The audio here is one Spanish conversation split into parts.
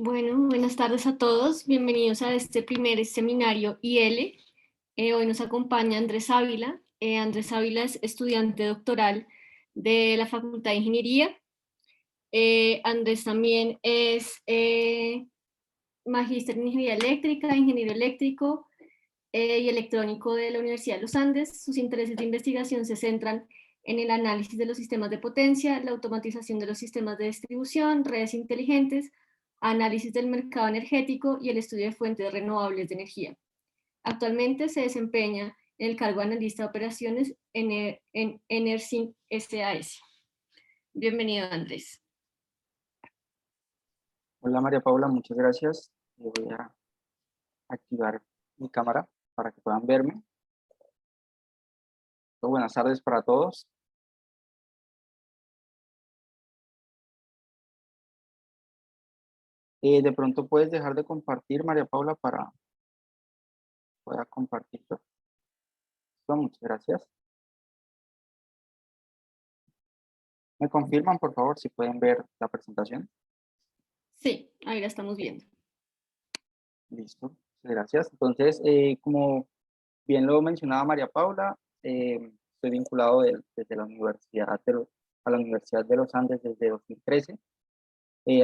Bueno, buenas tardes a todos. Bienvenidos a este primer seminario IL. Hoy nos acompaña Andrés Ávila. Andrés Ávila es estudiante doctoral de la Facultad de Ingeniería. Andrés también es magíster en Ingeniería Eléctrica, ingeniero eléctrico y electrónico de la Universidad de los Andes. Sus intereses de investigación se centran en el análisis de los sistemas de potencia, la automatización de los sistemas de distribución, redes inteligentes, análisis del mercado energético y el estudio de fuentes renovables de energía. Actualmente se desempeña en el cargo de analista de operaciones en Enersync SAS. Bienvenido, Andrés. Hola María Paula, muchas gracias. Voy a activar mi cámara para que puedan verme. Buenas tardes para todos. De pronto puedes dejar de compartir, María Paula, para poder compartir. Muchas gracias. ¿Me confirman, por favor, si pueden ver la presentación? Sí, ahí la estamos viendo. Listo, muchas gracias. Entonces, como bien lo mencionaba María Paula, estoy vinculado desde la a la Universidad de los Andes desde 2013.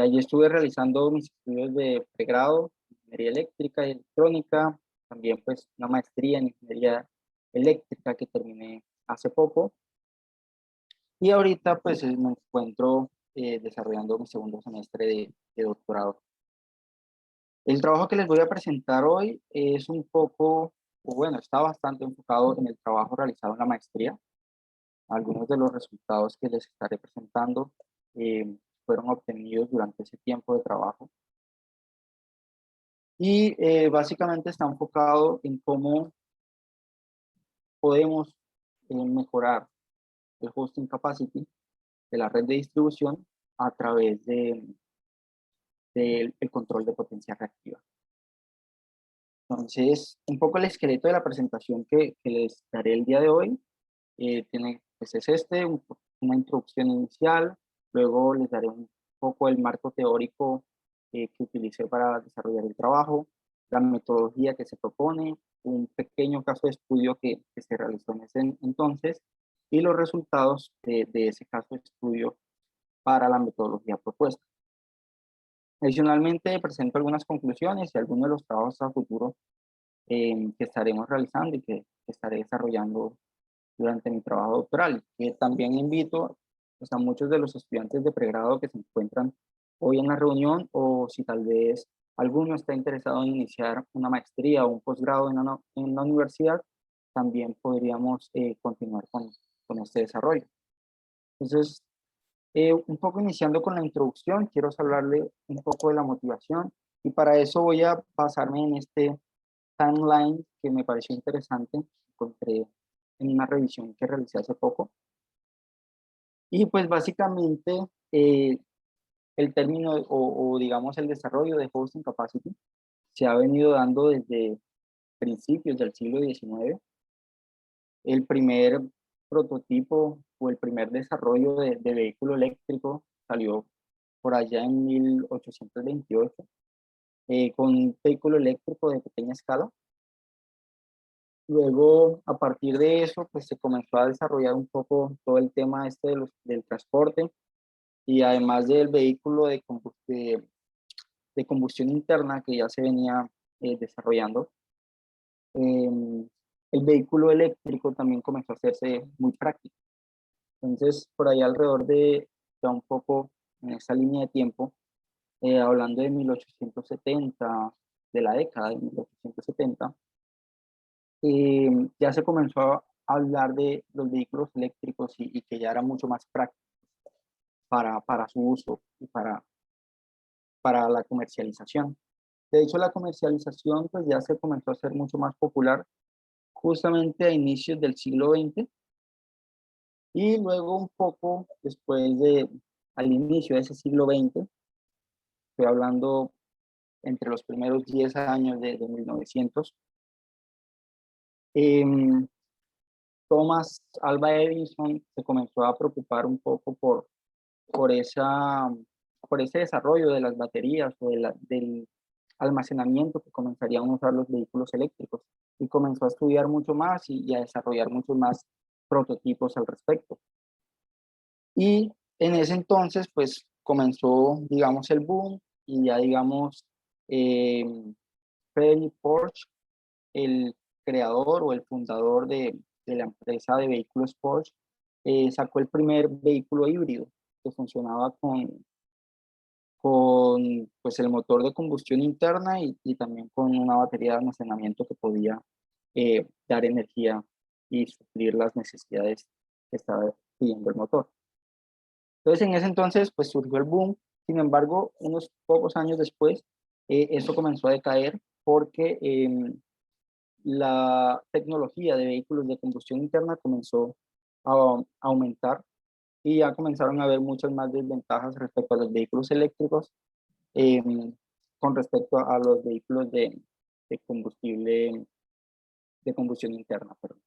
Allí estuve realizando mis estudios de pregrado, ingeniería eléctrica y electrónica, también pues una maestría en ingeniería eléctrica que terminé hace poco. Y ahorita pues me encuentro desarrollando mi segundo semestre de doctorado. El trabajo que les voy a presentar hoy es un poco, o bueno, está bastante enfocado en el trabajo realizado en la maestría. Algunos de los resultados que les estaré presentando fueron obtenidos durante ese tiempo de trabajo. Y básicamente está enfocado en cómo podemos mejorar el hosting capacity de la red de distribución a través del control de potencia reactiva. Entonces, un poco el esqueleto de la presentación que les daré el día de hoy pues es una introducción inicial, luego les daré un poco el marco teórico que utilicé para desarrollar el trabajo, la metodología que se propone, un pequeño caso de estudio que se realizó en ese entonces y los resultados de ese caso de estudio para la metodología propuesta. Adicionalmente, presento algunas conclusiones y algunos de los trabajos a futuro que estaremos realizando y que estaré desarrollando durante mi trabajo doctoral, que también invito pues, a muchos de los estudiantes de pregrado que se encuentran hoy en la reunión, o si tal vez alguno está interesado en iniciar una maestría o un posgrado en la universidad, también podríamos continuar con este desarrollo. Entonces, un poco iniciando con la introducción, quiero hablarle un poco de la motivación, y para eso voy a basarme en este timeline que me pareció interesante, encontré en una revisión que realicé hace poco. Y pues básicamente el término o digamos el desarrollo de hosting capacity se ha venido dando desde principios del siglo XIX. El primer prototipo o el primer desarrollo de vehículo eléctrico salió por allá en 1828 con un vehículo eléctrico de pequeña escala. Luego, a partir de eso, pues se comenzó a desarrollar un poco todo el tema del transporte, y además del vehículo de combustión interna que ya se venía desarrollando, el vehículo eléctrico también comenzó a hacerse muy práctico. Entonces, por ahí alrededor de ya un poco en esa línea de tiempo, hablando de 1870, de la década de 1870, ya se comenzó a hablar de los vehículos eléctricos y que ya era mucho más práctico para su uso y para la comercialización. De hecho, la comercialización pues ya se comenzó a hacer mucho más popular justamente a inicios del siglo XX, y luego un poco después al inicio de ese siglo XX, estoy hablando entre los primeros 10 años de 1900, Thomas Alva Edison se comenzó a preocupar un poco por esa por ese desarrollo de las baterías o del almacenamiento que comenzarían a usar los vehículos eléctricos, y comenzó a estudiar mucho más y a desarrollar muchos más prototipos al respecto. Y en ese entonces, pues comenzó, digamos, el boom y ya, digamos, eh, Freddy Porsche, el creador o el fundador de la empresa de vehículos Porsche, sacó el primer vehículo híbrido que funcionaba con pues, el motor de combustión interna y también con una batería de almacenamiento que podía dar energía y suplir las necesidades que estaba pidiendo el motor. Entonces, en ese entonces, pues surgió el boom. Sin embargo, unos pocos años después, eso comenzó a decaer porque la tecnología de vehículos de combustión interna comenzó a aumentar y ya comenzaron a haber muchas más desventajas respecto a los vehículos eléctricos con respecto a los vehículos de combustible de combustión interna. Perdón.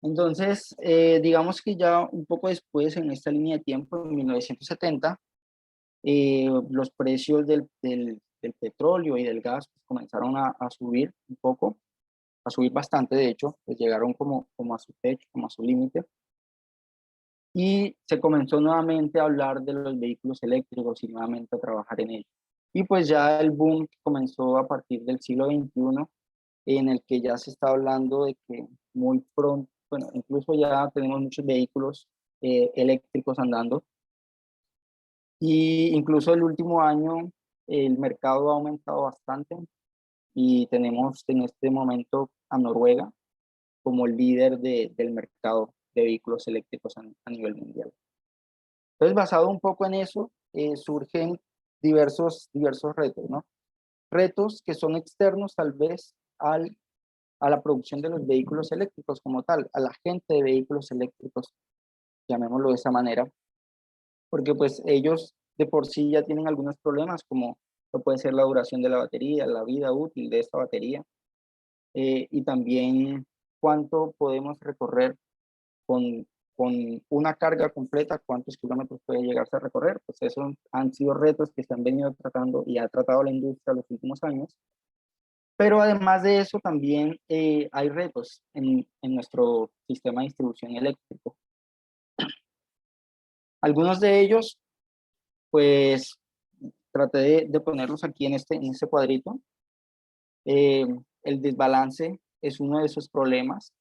Entonces, digamos que ya un poco después, en esta línea de tiempo, en 1970, los precios del petróleo y del gas pues, comenzaron a subir un poco, a subir bastante, de hecho, pues llegaron como a su techo, como a su límite, y se comenzó nuevamente a hablar de los vehículos eléctricos y nuevamente a trabajar en ellos. Y pues ya el boom comenzó a partir del siglo XXI, en el que ya se está hablando de que muy pronto, bueno, incluso ya tenemos muchos vehículos eléctricos andando, y incluso el último año el mercado ha aumentado bastante y tenemos en este momento a Noruega como el líder del mercado de vehículos eléctricos a nivel mundial. Entonces, basado un poco en eso, surgen diversos retos, ¿no? Retos que son externos tal vez a la producción de los vehículos eléctricos como tal, a la gente de vehículos eléctricos, llamémoslo de esa manera, porque pues ellos de por sí ya tienen algunos problemas como lo puede ser la duración de la batería, la vida útil de esta batería, y también cuánto podemos recorrer con, con una carga completa, cuántos kilómetros puede llegarse a recorrer. Pues esos han sido retos que se han venido tratando y ha tratado la industria los últimos años. Pero además de eso, también hay retos en nuestro sistema de distribución eléctrico. Algunos de ellos, pues, traté de ponerlos aquí en este cuadrito. El desbalance es uno de esos problemas.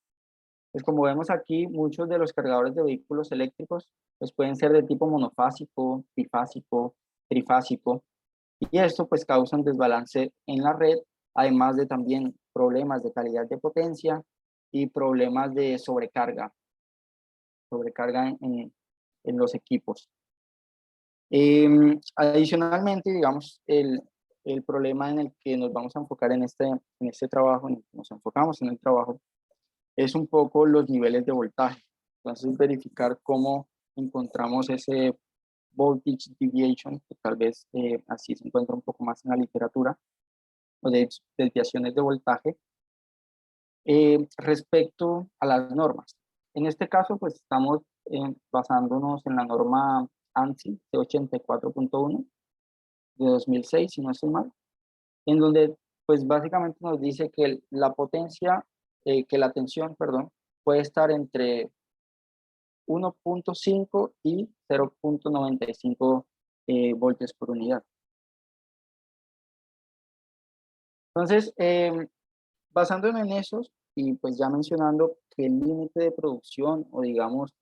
Pues como vemos aquí, muchos de los cargadores de vehículos eléctricos pues pueden ser de tipo monofásico, bifásico, trifásico, y esto pues causa un desbalance en la red, además de también problemas de calidad de potencia y problemas de sobrecarga en los equipos. Adicionalmente, digamos, el problema en el que nos vamos a enfocar en este trabajo, en el que nos enfocamos en el trabajo, es un poco los niveles de voltaje. Entonces, verificar cómo encontramos ese voltage deviation, que tal vez así se encuentra un poco más en la literatura, o de desviaciones de voltaje, respecto a las normas. En este caso, pues estamos basándonos en la norma ANSI C84.1 de 2006, si no estoy mal, en donde pues básicamente nos dice que la potencia, que la tensión, perdón, puede estar entre 1.5 y 0.95 voltios por unidad. Entonces, basándonos en eso y pues ya mencionando que el límite de producción o digamos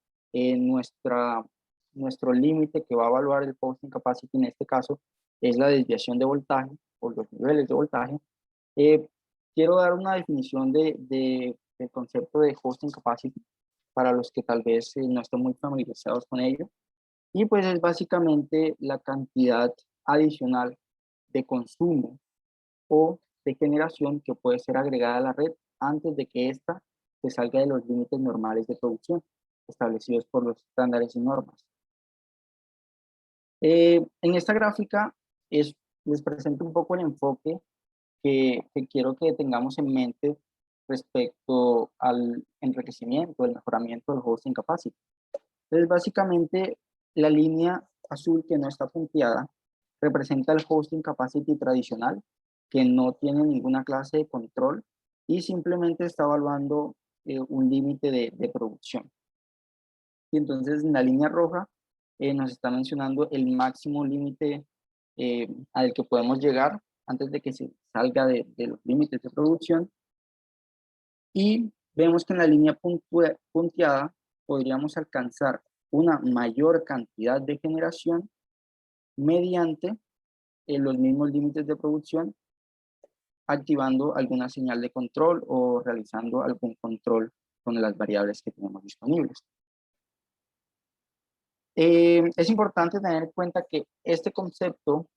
nuestro límite que va a evaluar el posting capacity en este caso es la desviación de voltaje o los niveles de voltaje, quiero dar una definición del concepto de hosting capacity para los que tal vez no estén muy familiarizados con ello. Y pues es básicamente la cantidad adicional de consumo o de generación que puede ser agregada a la red antes de que ésta se salga de los límites normales de producción establecidos por los estándares y normas. En esta gráfica les presento un poco el enfoque que quiero que tengamos en mente respecto al enriquecimiento, el mejoramiento del hosting capacity. Entonces, básicamente, la línea azul que no está punteada representa el hosting capacity tradicional, que no tiene ninguna clase de control y simplemente está evaluando un límite de producción. Y entonces en la línea roja nos está mencionando el máximo límite al que podemos llegar antes de que se salga de los límites de producción. Y vemos que en la línea punteada podríamos alcanzar una mayor cantidad de generación mediante los mismos límites de producción, activando alguna señal de control o realizando algún control con las variables que tenemos disponibles. Es importante tener en cuenta que este concepto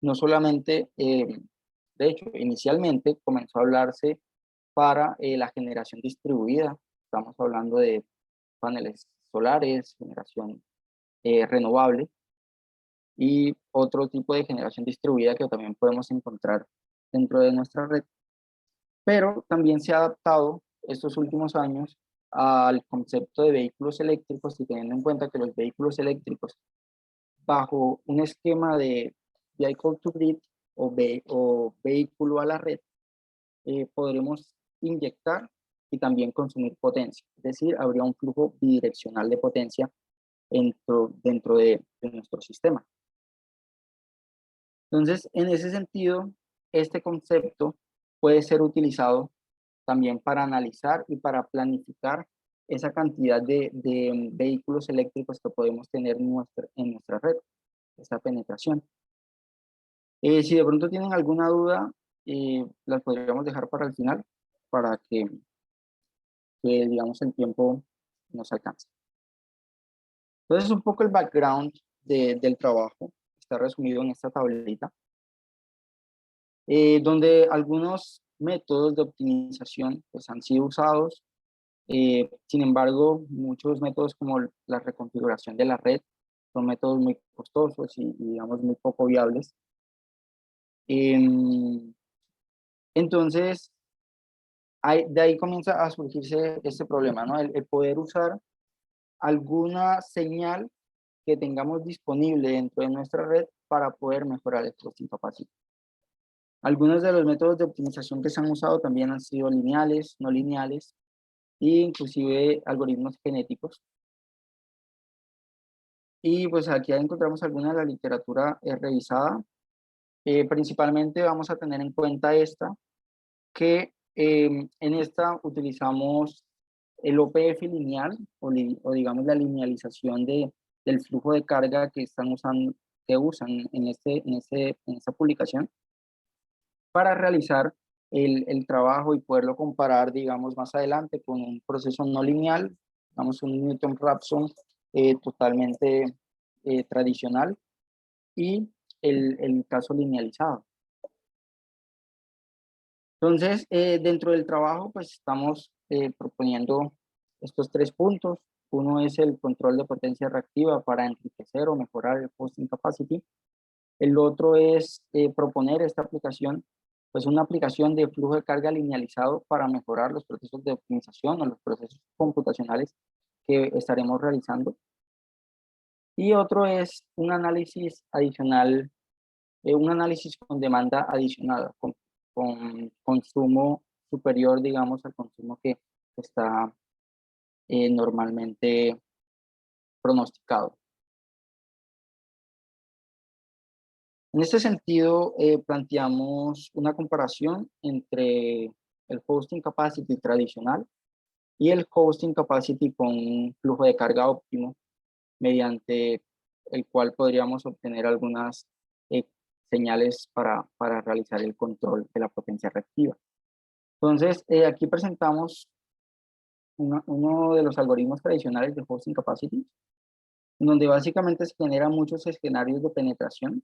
no solamente, de hecho, inicialmente comenzó a hablarse para la generación distribuida. Estamos hablando de paneles solares, generación renovable y otro tipo de generación distribuida que también podemos encontrar dentro de nuestra red. Pero también se ha adaptado estos últimos años al concepto de vehículos eléctricos y teniendo en cuenta que los vehículos eléctricos bajo un esquema de vehicle to grid o vehículo a la red, podremos inyectar y también consumir potencia. Es decir, habría un flujo bidireccional de potencia dentro de nuestro sistema. Entonces, en ese sentido, este concepto puede ser utilizado también para analizar y para planificar esa cantidad de vehículos eléctricos que podemos tener en nuestra red, esa penetración. Si de pronto tienen alguna duda, las podríamos dejar para el final, para que digamos, el tiempo nos alcance. Entonces, un poco el background del trabajo está resumido en esta tablita, donde algunos métodos de optimización pues, han sido usados. Sin embargo, muchos métodos como la reconfiguración de la red son métodos muy costosos y digamos, muy poco viables. Entonces, de ahí comienza a surgirse este problema, ¿no? El poder usar alguna señal que tengamos disponible dentro de nuestra red para poder mejorar el hosting capacity. Algunos de los métodos de optimización que se han usado también han sido lineales, no lineales, e inclusive algoritmos genéticos. Y pues aquí encontramos alguna de la literatura revisada. Principalmente vamos a tener en cuenta esta, que en esta utilizamos el OPF lineal o digamos la linealización del flujo de carga que usan en esta publicación para realizar el trabajo y poderlo comparar, digamos, más adelante con un proceso no lineal, digamos un Newton-Raphson totalmente tradicional y el caso linealizado. Entonces, dentro del trabajo, pues estamos proponiendo estos 3 puntos. Uno es el control de potencia reactiva para enriquecer o mejorar el hosting capacity. El otro es proponer esta aplicación, pues una aplicación de flujo de carga linealizado para mejorar los procesos de optimización o los procesos computacionales que estaremos realizando. Y otro es un análisis adicional, un análisis con demanda adicionada, con consumo superior, digamos, al consumo que está normalmente pronosticado. En este sentido, planteamos una comparación entre el hosting capacity tradicional y el hosting capacity con un flujo de carga óptimo, mediante el cual podríamos obtener algunas señales para realizar el control de la potencia reactiva. Entonces, aquí presentamos uno de los algoritmos tradicionales de hosting capacity, donde básicamente se generan muchos escenarios de penetración,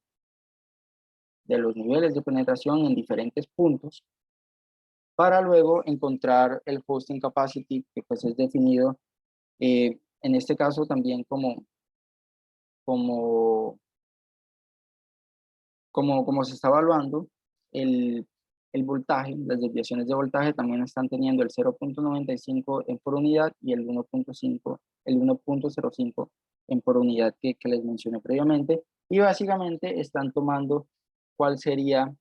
de los niveles de penetración en diferentes puntos, para luego encontrar el hosting capacity, que pues es definido, en este caso también como se está evaluando el voltaje, las desviaciones de voltaje también están teniendo el 0.95 por unidad y el 1.05 por unidad que les mencioné previamente, y básicamente están tomando cuál sería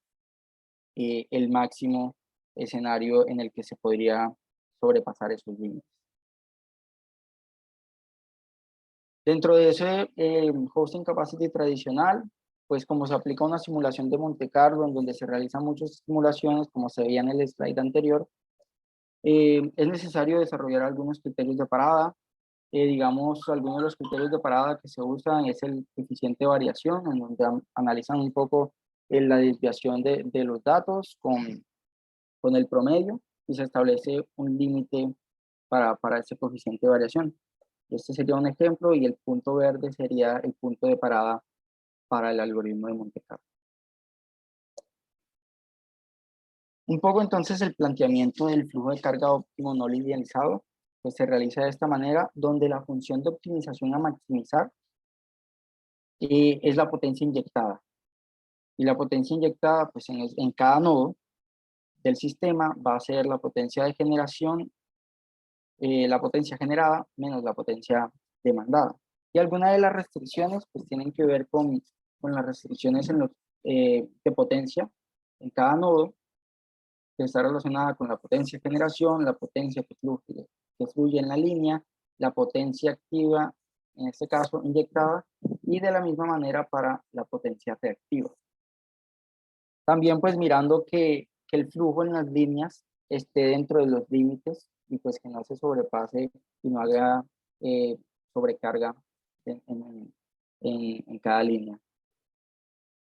el máximo escenario en el que se podría sobrepasar esos límites. Dentro de ese hosting capacity tradicional, pues como se aplica una simulación de Monte Carlo, en donde se realizan muchas simulaciones, como se veía en el slide anterior, es necesario desarrollar algunos criterios de parada. Digamos, algunos de los criterios de parada que se usan es el coeficiente de variación, en donde analizan un poco la desviación de los datos con el promedio y se establece un límite para ese coeficiente de variación. Este sería un ejemplo y el punto verde sería el punto de parada para el algoritmo de Monte Carlo. Un poco entonces el planteamiento del flujo de carga óptimo no linealizado, pues se realiza de esta manera, donde la función de optimización a maximizar es la potencia inyectada. Y la potencia inyectada, pues en cada nodo del sistema va a ser la potencia de generación, la potencia generada menos la potencia demandada. Y algunas de las restricciones pues tienen que ver con las restricciones de potencia en cada nodo, que está relacionada con la potencia de generación, la potencia que fluye en la línea, la potencia activa, en este caso inyectada, y de la misma manera para la potencia reactiva. También pues mirando que el flujo en las líneas esté dentro de los límites y pues que no se sobrepase y no haga sobrecarga en cada línea.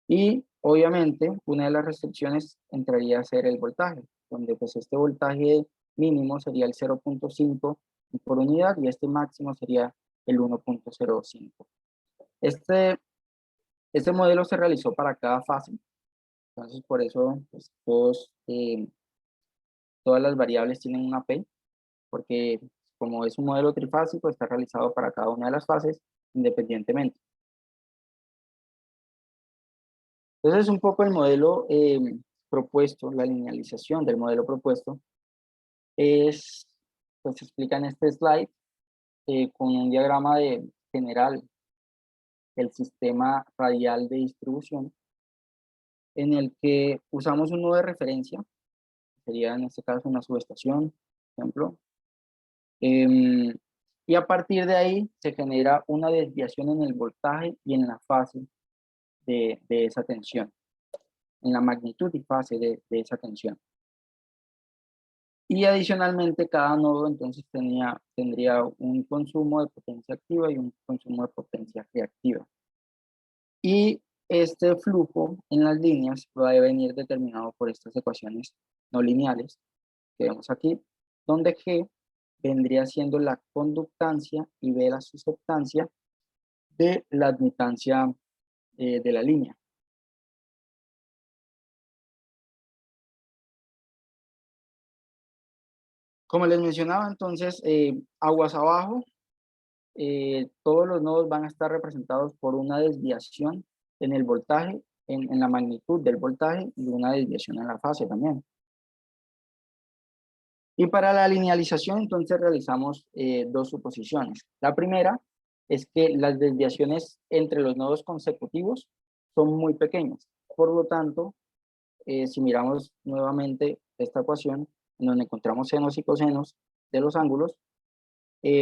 Y obviamente una de las restricciones entraría a ser el voltaje, donde pues este voltaje mínimo sería el 0.5 por unidad y este máximo sería el 1.05. Este modelo se realizó para cada fase, entonces por eso pues, todas las variables tienen una P, porque como es un modelo trifásico, está realizado para cada una de las fases independientemente. Entonces, un poco el modelo propuesto, la linealización del modelo propuesto, pues se explica en este slide con un diagrama general del sistema radial de distribución, en el que usamos un nodo de referencia, sería en este caso una subestación, por ejemplo, y a partir de ahí se genera una desviación en el voltaje y en la fase de esa tensión, en la magnitud y fase de esa tensión. Y adicionalmente cada nodo entonces tendría un consumo de potencia activa y un consumo de potencia reactiva. Y este flujo en las líneas va a venir determinado por estas ecuaciones no lineales que vemos aquí, donde G vendría siendo la conductancia y B la susceptancia de la admitancia de la línea. Como les mencionaba, entonces, aguas abajo, todos los nodos van a estar representados por una desviación en el voltaje, en la magnitud del voltaje y una desviación en la fase también. Y para la linealización, entonces, realizamos dos suposiciones. La primera es que las desviaciones entre los nodos consecutivos son muy pequeñas. Por lo tanto, si miramos nuevamente esta ecuación, en donde encontramos senos y cosenos de los ángulos,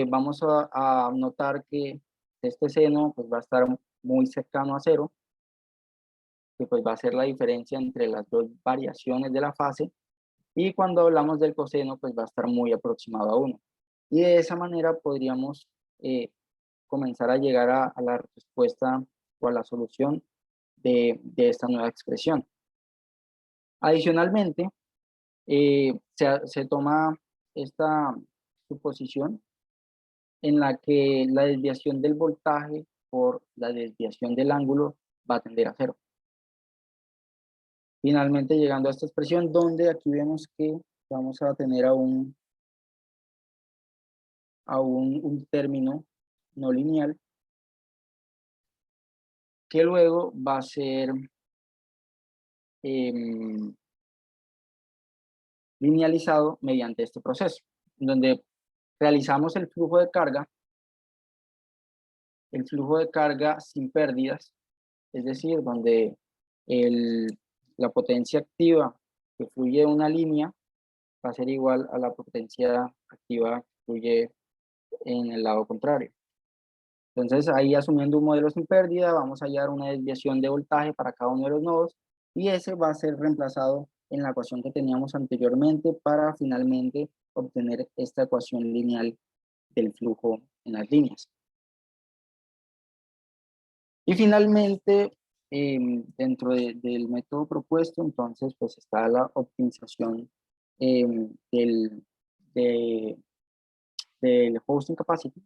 vamos a notar que este seno pues, va a estar muy cercano a cero, que pues, va a ser la diferencia entre las dos variaciones de la fase, y cuando hablamos del coseno, pues va a estar muy aproximado a 1. Y de esa manera podríamos comenzar a llegar a la respuesta o a la solución de esta nueva expresión. Adicionalmente, se toma esta suposición en la que la desviación del voltaje por la desviación del ángulo va a tender a cero. Finalmente llegando a esta expresión donde aquí vemos que vamos a tener a un término no lineal que luego va a ser linealizado mediante este proceso, donde realizamos el flujo de carga el flujo de carga sin pérdidas, es decir, donde la potencia activa que fluye de una línea va a ser igual a la potencia activa que fluye en el lado contrario. Entonces, ahí asumiendo un modelo sin pérdida, vamos a hallar una desviación de voltaje para cada uno de los nodos y ese va a ser reemplazado en la ecuación que teníamos anteriormente para finalmente obtener esta ecuación lineal del flujo en las líneas. Y finalmente, dentro del método propuesto, entonces, pues está la optimización del hosting capacity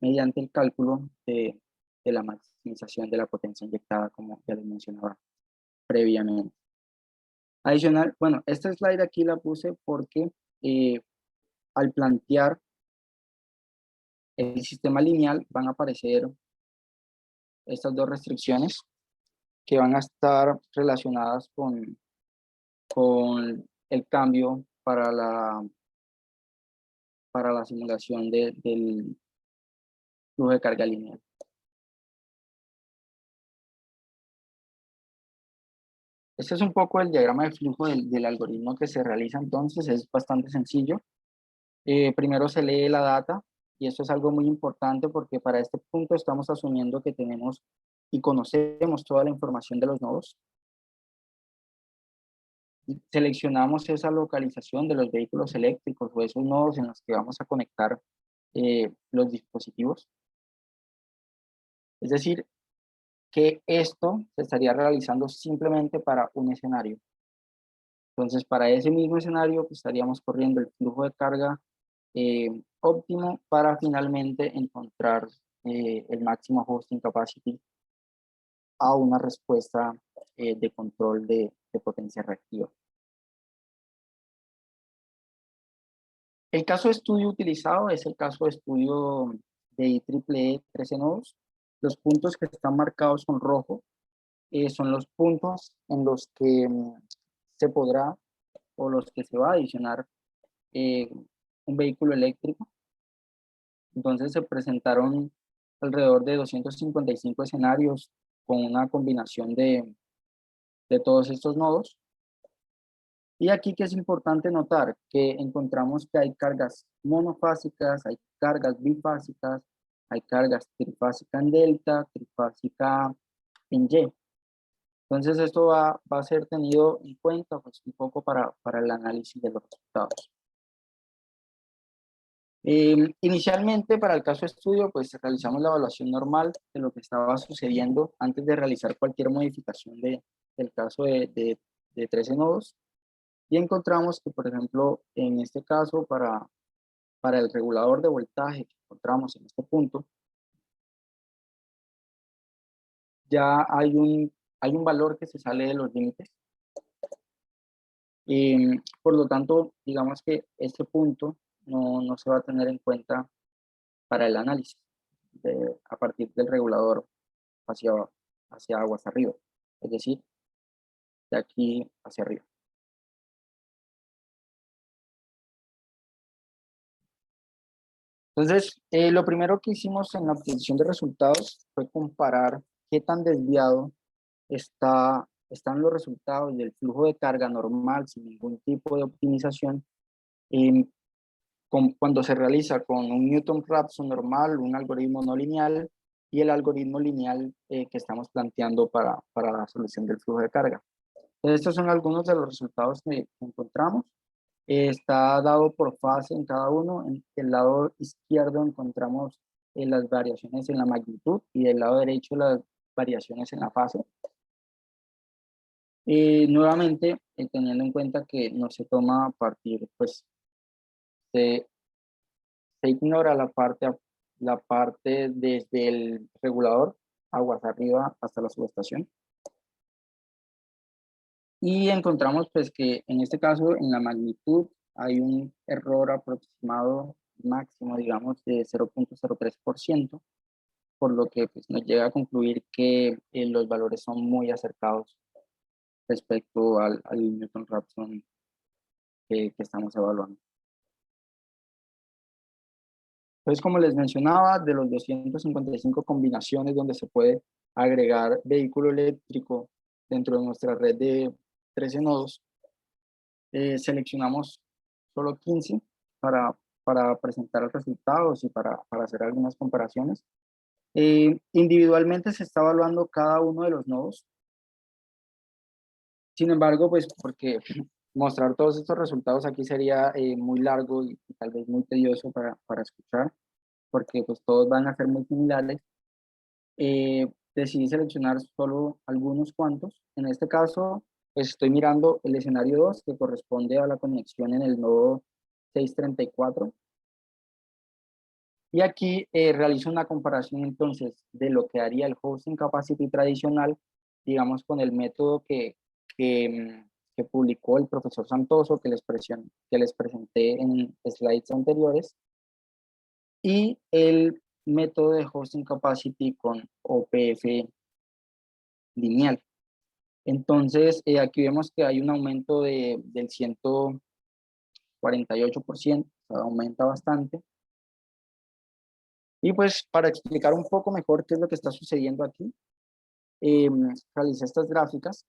mediante el cálculo de la maximización de la potencia inyectada, como ya les mencionaba previamente. Adicional, bueno, esta slide aquí la puse porque al plantear el sistema lineal van a aparecer estas dos restricciones que van a estar relacionadas con el cambio para la simulación del flujo de carga lineal. Este es un poco el diagrama de flujo del algoritmo que se realiza entonces, es bastante sencillo. Primero se lee la data, y esto es algo muy importante porque para este punto estamos asumiendo que tenemos y conocemos toda la información de los nodos. Seleccionamos esa localización de los vehículos eléctricos o esos nodos en los que vamos a conectar los dispositivos. Es decir, que esto se estaría realizando simplemente para un escenario. Entonces, para ese mismo escenario, pues, estaríamos corriendo el flujo de carga óptimo para finalmente encontrar el máximo hosting capacity a una respuesta de control de potencia reactiva. El caso de estudio utilizado es el caso de estudio de IEEE 13 nodos. Los puntos que están marcados con rojo son los puntos en los que se podrá o los que se va a adicionar un vehículo eléctrico. Entonces se presentaron alrededor de 255 escenarios con una combinación de todos estos nodos. Y aquí que es importante notar que encontramos que hay cargas monofásicas, hay cargas bifásicas, hay cargas trifásicas en delta, trifásica en Y. Entonces esto va a ser tenido en cuenta pues, un poco para el análisis de los resultados. Inicialmente para el caso de estudio pues realizamos la evaluación normal de lo que estaba sucediendo antes de realizar cualquier modificación del caso de 13 nodos. Y encontramos que, por ejemplo, en este caso, para el regulador de voltaje que encontramos en este punto, ya hay un valor que se sale de los límites. Por lo tanto, digamos que este punto no se va a tener en cuenta para el análisis a partir del regulador hacia aguas arriba, es decir, de aquí hacia arriba. Entonces, lo primero que hicimos en la obtención de resultados fue comparar qué tan desviado están los resultados del flujo de carga normal sin ningún tipo de optimización cuando se realiza con un Newton-Raphson normal, un algoritmo no lineal y el algoritmo lineal que estamos planteando para la solución del flujo de carga. Entonces, estos son algunos de los resultados que encontramos. Está dado por fase en cada uno. En el lado izquierdo encontramos las variaciones en la magnitud y del lado derecho las variaciones en la fase. Nuevamente, teniendo en cuenta que no se toma a partir, pues se ignora la parte desde el regulador, aguas arriba hasta la subestación. Y encontramos pues que en este caso en la magnitud hay un error aproximado máximo, digamos, de 0.03%, por lo que pues, nos llega a concluir que los valores son muy acercados respecto al Newton-Raphson que estamos evaluando. Entonces, como les mencionaba, de los 255 combinaciones donde se puede agregar vehículo eléctrico dentro de nuestra red de 13 nodos, seleccionamos solo 15 para presentar los resultados y para hacer algunas comparaciones. Individualmente se está evaluando cada uno de los nodos. Sin embargo, pues porque mostrar todos estos resultados aquí sería muy largo y tal vez muy tedioso para escuchar, porque pues todos van a ser muy similares. Decidí seleccionar solo algunos cuantos. En este caso, pues estoy mirando el escenario 2, que corresponde a la conexión en el nodo 634. Y aquí realizo una comparación entonces de lo que haría el hosting capacity tradicional, digamos, con el método que publicó el profesor Santoso, que les presenté en slides anteriores, y el método de hosting capacity con OPF lineal. Entonces, aquí vemos que hay un aumento del 148%, o sea, aumenta bastante. Y pues para explicar un poco mejor qué es lo que está sucediendo aquí, realicé estas gráficas.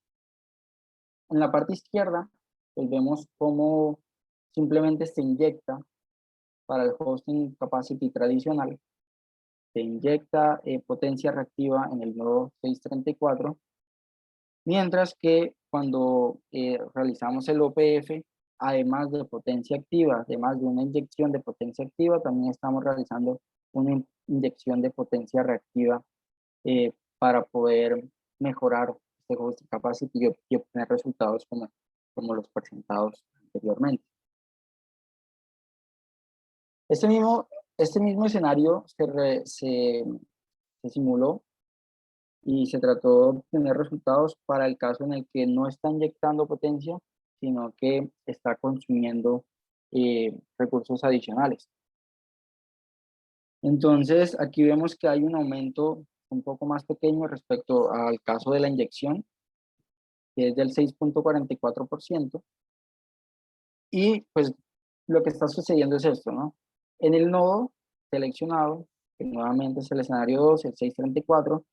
En la parte izquierda, pues vemos cómo simplemente se inyecta para el hosting capacity tradicional, se inyecta potencia reactiva en el nodo 634, mientras que cuando realizamos el OPF, además de potencia activa, además de una inyección de potencia activa, también estamos realizando una inyección de potencia reactiva para poder mejorar este hosting capacity y obtener resultados como los presentados anteriormente. Este mismo escenario se simuló y se trató de obtener resultados para el caso en el que no está inyectando potencia, sino que está consumiendo recursos adicionales. Entonces, aquí vemos que hay un aumento un poco más pequeño respecto al caso de la inyección, que es del 6.44%. Y pues lo que está sucediendo es esto, ¿no? En el nodo seleccionado, que nuevamente es el escenario 2, el 634,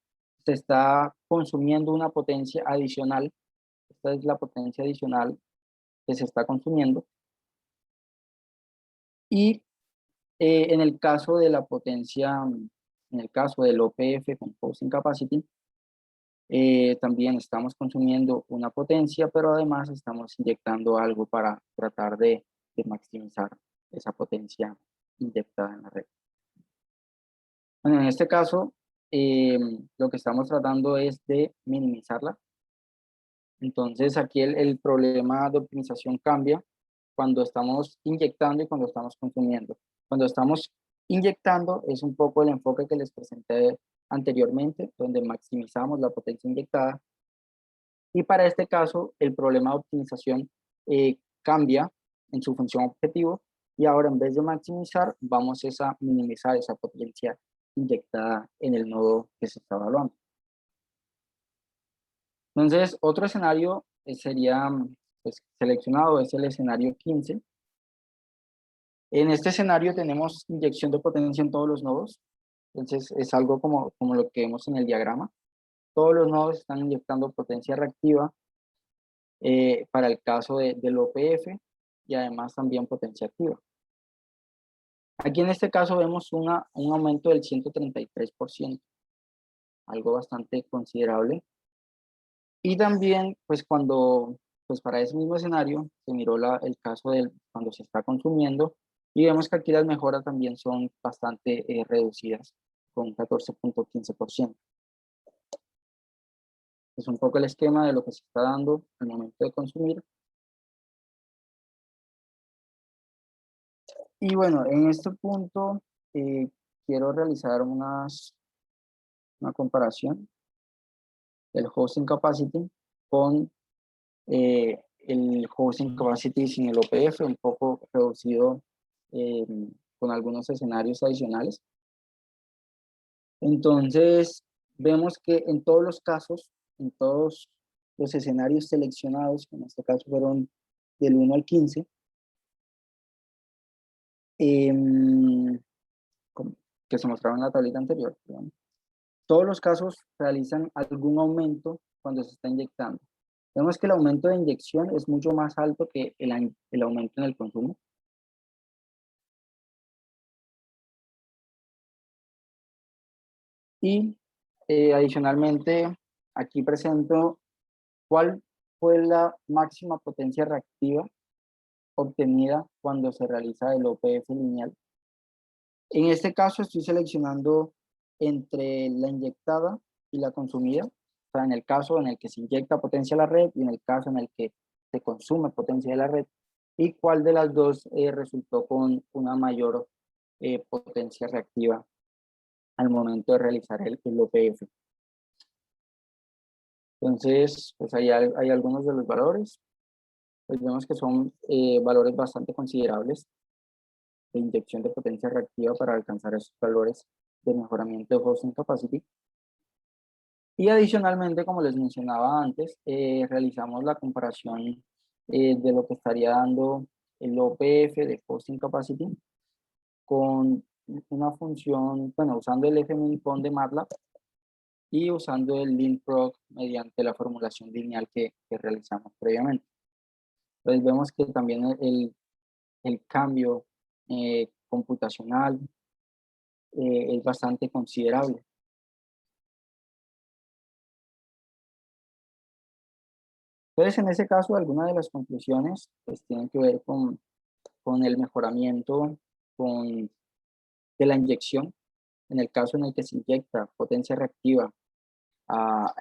se está consumiendo una potencia adicional. Esta es la potencia adicional que se está consumiendo. Y en el caso de la potencia, en el caso del OPF con Hosting Capacity, también estamos consumiendo una potencia, pero además estamos inyectando algo para tratar de maximizar esa potencia inyectada en la red. Bueno, en este caso, lo que estamos tratando es de minimizarla. Entonces, aquí el problema de optimización cambia cuando estamos inyectando y cuando estamos consumiendo. Cuando estamos inyectando es un poco el enfoque que les presenté anteriormente, donde maximizamos la potencia inyectada. Y para este caso, el problema de optimización cambia en su función objetivo y ahora en vez de maximizar, vamos a minimizar esa potencia inyectada en el nodo que se está evaluando. Entonces, otro escenario sería pues, seleccionado, es el escenario 15. En este escenario tenemos inyección de potencia en todos los nodos. Entonces, es algo como lo que vemos en el diagrama. Todos los nodos están inyectando potencia reactiva para el caso del OPF y además también potencia activa. Aquí en este caso vemos un aumento del 133%, algo bastante considerable. Y también, pues pues para ese mismo escenario, se miró el caso de cuando se está consumiendo y vemos que aquí las mejoras también son bastante reducidas, con un 14.15%. Es un poco el esquema de lo que se está dando al momento de consumir. Y bueno, en este punto quiero realizar una comparación del hosting capacity con el hosting capacity sin el OPF, un poco reducido con algunos escenarios adicionales. Entonces, vemos que en todos los casos, en todos los escenarios seleccionados, que en este caso fueron del 1 al 15, que se mostraron en la tablita anterior, perdón, todos los casos realizan algún aumento cuando se está inyectando. Vemos que el aumento de inyección es mucho más alto que el aumento en el consumo. Y adicionalmente, aquí presento cuál fue la máxima potencia reactiva obtenida cuando se realiza el OPF lineal. En este caso estoy seleccionando entre la inyectada y la consumida, o sea, en el caso en el que se inyecta potencia a la red y en el caso en el que se consume potencia de la red, y cuál de las dos resultó con una mayor potencia reactiva al momento de realizar el OPF. Entonces, pues ahí hay algunos de los valores. Pues vemos que son valores bastante considerables de inyección de potencia reactiva para alcanzar esos valores de mejoramiento de hosting capacity. Y adicionalmente, como les mencionaba antes, realizamos la comparación de lo que estaría dando el OPF de hosting capacity con una función, bueno, usando el fminpon de MATLAB y usando el linproc mediante la formulación lineal que realizamos previamente. Entonces vemos que también el cambio computacional es bastante considerable. Entonces, en ese caso, algunas de las conclusiones pues, tienen que ver con el mejoramiento de la inyección, en el caso en el que se inyecta potencia reactiva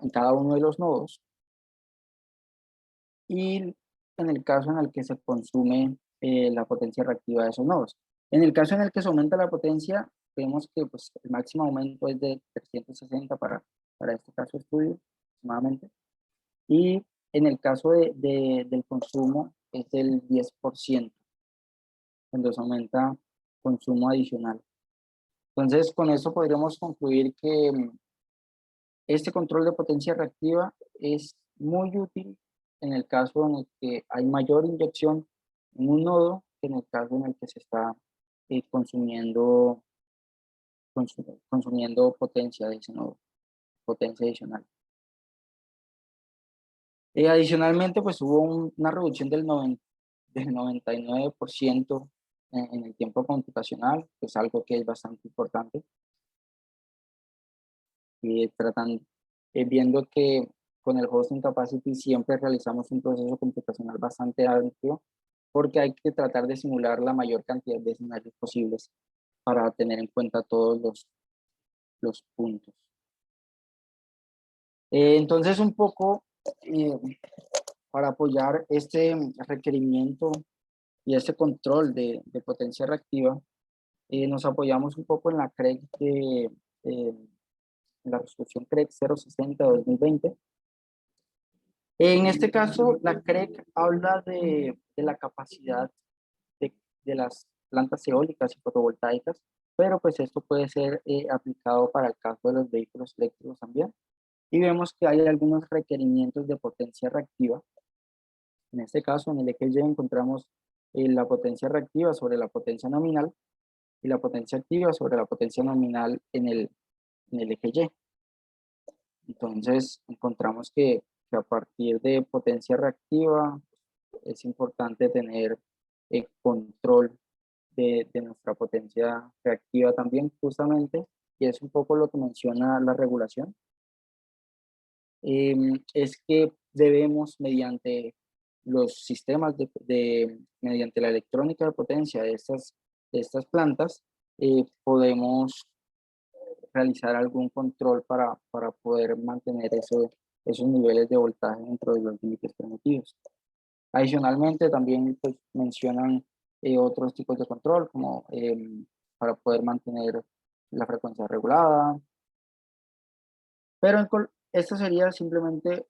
en cada uno de los nodos, y en el caso en el que se consume la potencia reactiva de esos nodos. En el caso en el que se aumenta la potencia, vemos que pues, el máximo aumento es de 360 para este caso de estudio, aproximadamente. Y en el caso del consumo es del 10%, cuando se aumenta consumo adicional. Entonces, con eso podríamos concluir que este control de potencia reactiva es muy útil en el caso en el que hay mayor inyección en un nodo que en el caso en el que se está consumiendo potencia de ese nodo, potencia adicional. Adicionalmente, pues hubo una reducción del 99% en el tiempo computacional, que es algo que es bastante importante. Y viendo que con el hosting capacity siempre realizamos un proceso computacional bastante amplio, porque hay que tratar de simular la mayor cantidad de escenarios posibles para tener en cuenta todos los puntos. Entonces, un poco para apoyar este requerimiento y este control de potencia reactiva, nos apoyamos un poco en la CREC en la resolución CREC 060 de 2020. En este caso, la CREC habla de la capacidad de las plantas eólicas y fotovoltaicas, pero pues esto puede ser aplicado para el caso de los vehículos eléctricos también. Y vemos que hay algunos requerimientos de potencia reactiva. En este caso, en el eje Y encontramos la potencia reactiva sobre la potencia nominal y la potencia activa sobre la potencia nominal en el eje Y. Entonces, encontramos que a partir de potencia reactiva es importante tener control de nuestra potencia reactiva también, justamente, y es un poco lo que menciona la regulación. Es que debemos, mediante los sistemas mediante la electrónica de potencia de estas plantas, podemos realizar algún control para poder mantener esos niveles de voltaje dentro de los límites permitidos. Adicionalmente, también pues, mencionan otros tipos de control, como para poder mantener la frecuencia regulada. Pero esto sería simplemente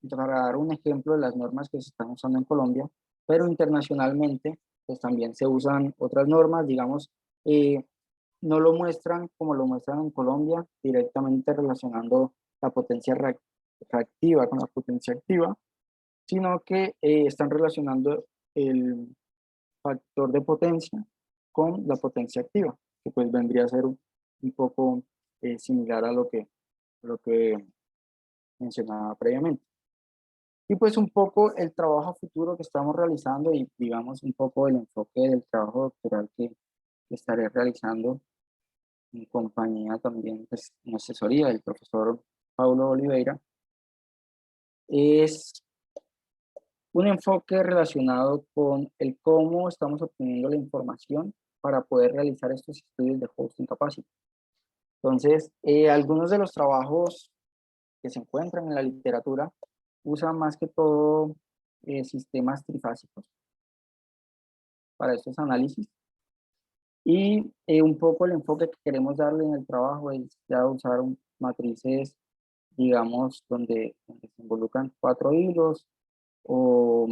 para dar un ejemplo de las normas que se están usando en Colombia, pero internacionalmente pues también se usan otras normas, digamos, no lo muestran como lo muestran en Colombia, directamente relacionando la potencia reactiva con la potencia activa, sino que están relacionando el factor de potencia con la potencia activa, que pues vendría a ser un poco similar a lo que mencionaba previamente. Y pues un poco el trabajo a futuro que estamos realizando y digamos un poco el enfoque del trabajo doctoral que estaré realizando en compañía también, pues en asesoría del profesor Paulo Oliveira, es un enfoque relacionado con el cómo estamos obteniendo la información para poder realizar estos estudios de hosting capacity. Entonces, algunos de los trabajos que se encuentran en la literatura usan más que todo sistemas trifásicos para estos análisis. Y un poco el enfoque que queremos darle en el trabajo es ya usar matrices, digamos, donde se involucran 4 hilos o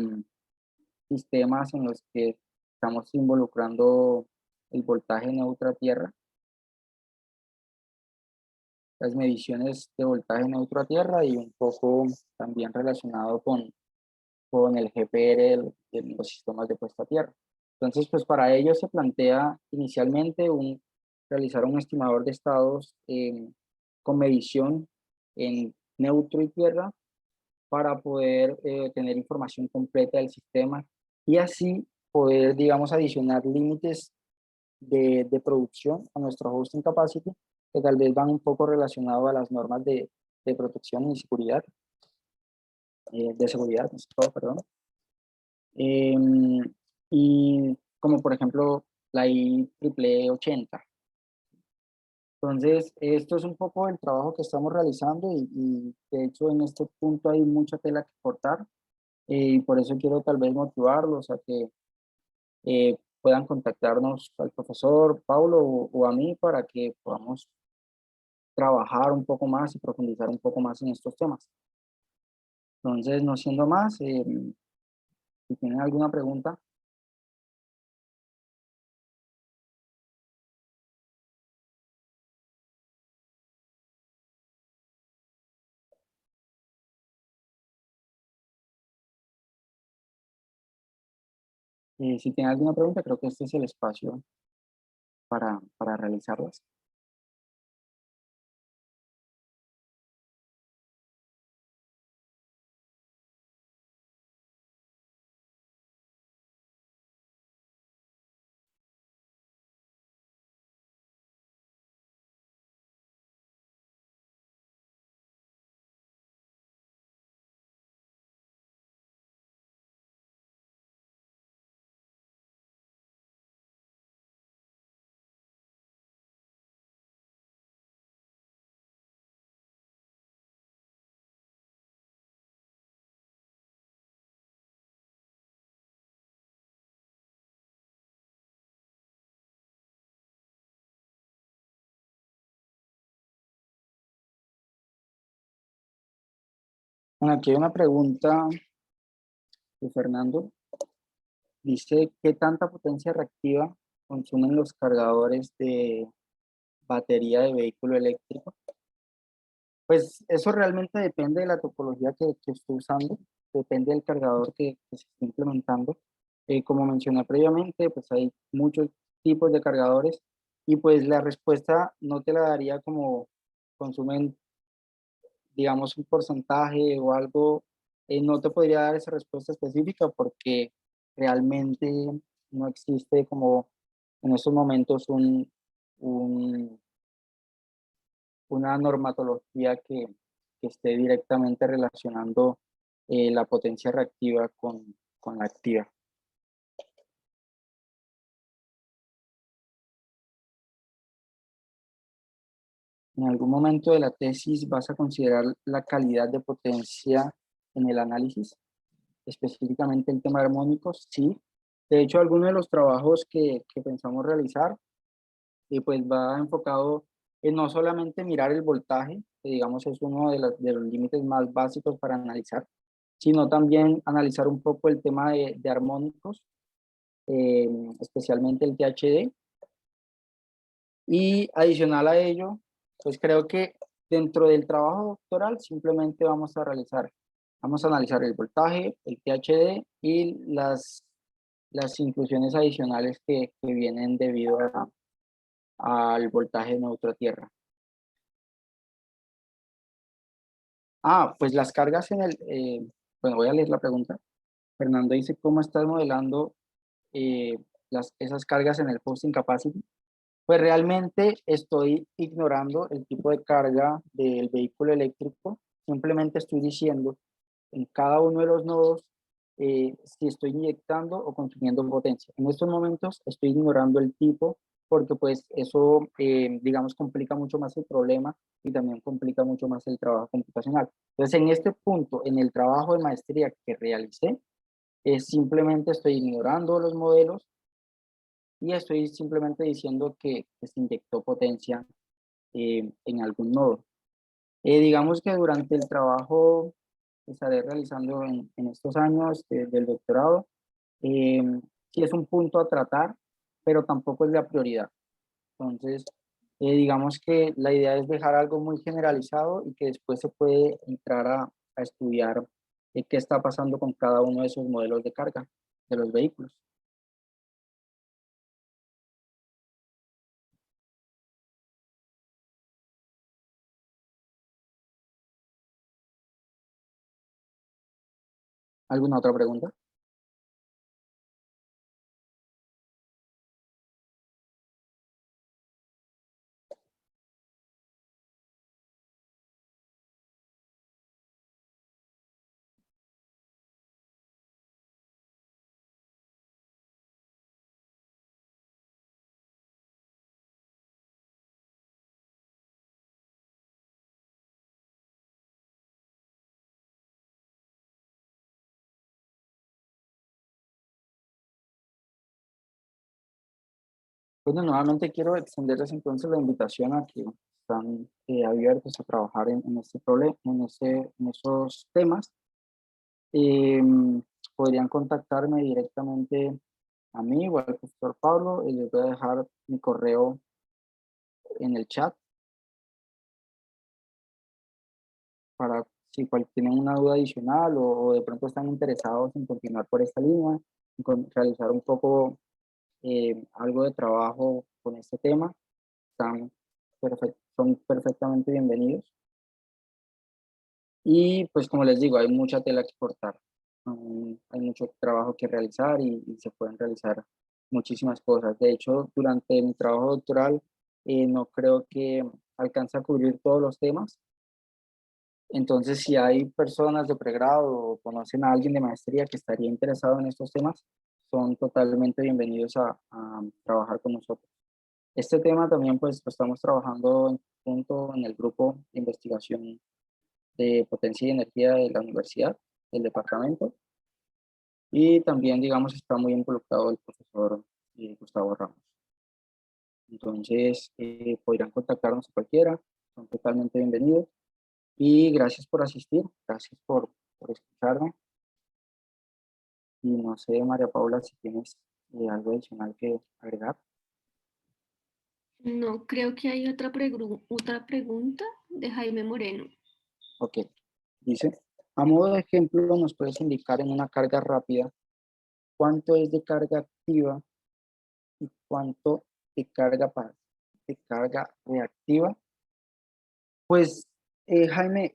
sistemas en los que estamos involucrando el voltaje neutro a tierra, las mediciones de voltaje neutro a tierra y un poco también relacionado con el GPR de los sistemas de puesta a tierra. Entonces, pues para ello se plantea inicialmente realizar un estimador de estados con medición en neutro y tierra para poder tener información completa del sistema y así poder, digamos, adicionar límites de producción a nuestro hosting capacity que tal vez van un poco relacionados a las normas de protección y seguridad, de seguridad, perdón. Y como por ejemplo la IEEE 80. Entonces, esto es un poco el trabajo que estamos realizando y de hecho en este punto hay mucha tela que cortar y por eso quiero tal vez motivarlos a que puedan contactarnos al profesor Paulo o a mí para que podamos trabajar un poco más y profundizar un poco más en estos temas. Entonces, no siendo más, si tienen alguna pregunta. Si tienen alguna pregunta, creo que este es el espacio para realizarlas. Bueno, aquí hay una pregunta de Fernando. Dice, ¿qué tanta potencia reactiva consumen los cargadores de batería de vehículo eléctrico? Pues eso realmente depende de la topología que esté usando, depende del cargador que se esté implementando. Como mencioné previamente, pues hay muchos tipos de cargadores y pues la respuesta no te la daría como consumen, digamos, un porcentaje o algo, no te podría dar esa respuesta específica porque realmente no existe como en estos momentos un- una normatología que esté directamente relacionando la potencia reactiva con la activa. En algún momento de la tesis vas a considerar la calidad de potencia en el análisis, específicamente el tema de armónicos, sí. De hecho, algunos de los trabajos que pensamos realizar, pues va enfocado en no solamente mirar el voltaje, que digamos es uno de los límites más básicos para analizar, sino también analizar un poco el tema de armónicos, especialmente el THD. Y adicional a ello, pues creo que dentro del trabajo doctoral simplemente vamos a analizar el voltaje, el THD y las inclusiones adicionales que vienen debido al voltaje neutro a tierra. Pues las cargas en el, bueno, voy a leer la pregunta. Fernando dice, ¿cómo estás modelando esas cargas en el hosting capacity? Pues realmente estoy ignorando el tipo de carga del vehículo eléctrico. Simplemente estoy diciendo en cada uno de los nodos si estoy inyectando o consumiendo potencia. En estos momentos estoy ignorando el tipo porque pues eso, digamos, complica mucho más el problema y también complica mucho más el trabajo computacional. Entonces, en este punto, en el trabajo de maestría que realicé, simplemente estoy ignorando los modelos y estoy simplemente diciendo que se inyectó potencia en algún nodo. Digamos que durante el trabajo que estaré realizando en estos años del doctorado, sí es un punto a tratar, pero tampoco es la prioridad. Entonces, digamos que la idea es dejar algo muy generalizado y que después se puede entrar a estudiar qué está pasando con cada uno de esos modelos de carga de los vehículos. ¿Alguna otra pregunta? Bueno, nuevamente quiero extenderles entonces la invitación a que están abiertos a trabajar en este problema, en esos temas. Podrían contactarme directamente a mí o al profesor Pablo y les voy a dejar mi correo en el chat para si tienen una duda adicional o de pronto están interesados en continuar por esta línea, realizar un poco algo de trabajo con este tema, son perfectamente bienvenidos. Y pues como les digo, hay mucha tela que cortar, hay mucho trabajo que realizar y se pueden realizar muchísimas cosas. De hecho, durante mi trabajo doctoral no creo que alcance a cubrir todos los temas. Entonces, si hay personas de pregrado o conocen a alguien de maestría que estaría interesado en estos temas, son totalmente bienvenidos a trabajar con nosotros. Este tema también pues lo estamos trabajando junto en el grupo de investigación de potencia y energía de la universidad, del departamento, y también, digamos, está muy involucrado el profesor Gustavo Ramos. Entonces, podrían contactarnos a cualquiera, son totalmente bienvenidos, y gracias por asistir, gracias por escucharme, y no sé, María Paula, si tienes algo adicional que agregar. No, creo que hay otra pregunta de Jaime Moreno. Ok, dice, a modo de ejemplo, nos puedes indicar en una carga rápida cuánto es de carga activa y cuánto de carga reactiva. Pues, Jaime,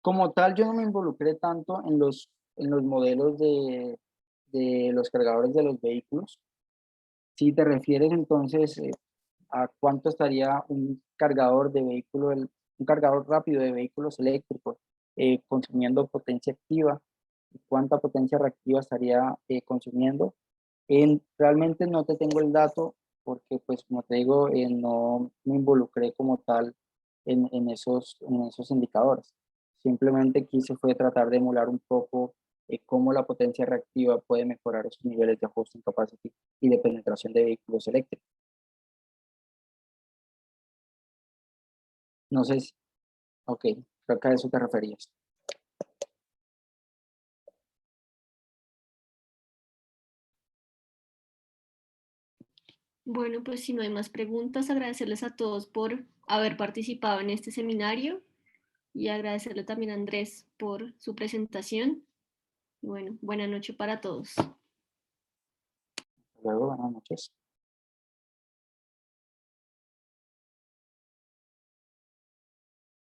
como tal, yo no me involucré tanto en los modelos de los cargadores de los vehículos. Si te refieres entonces a cuánto estaría un cargador de vehículo, un cargador rápido de vehículos eléctricos consumiendo potencia activa y cuánta potencia reactiva estaría consumiendo. Realmente no te tengo el dato porque, pues, como te digo, no me involucré como tal en esos indicadores. Simplemente quise fue tratar de emular un poco cómo la potencia reactiva puede mejorar esos niveles de hosting capacity y de penetración de vehículos eléctricos. No sé si, ok, creo que a eso te referías. Bueno, pues si no hay más preguntas, agradecerles a todos por haber participado en este seminario y agradecerle también a Andrés por su presentación. Bueno, buena noche para todos. Hasta luego, buenas noches.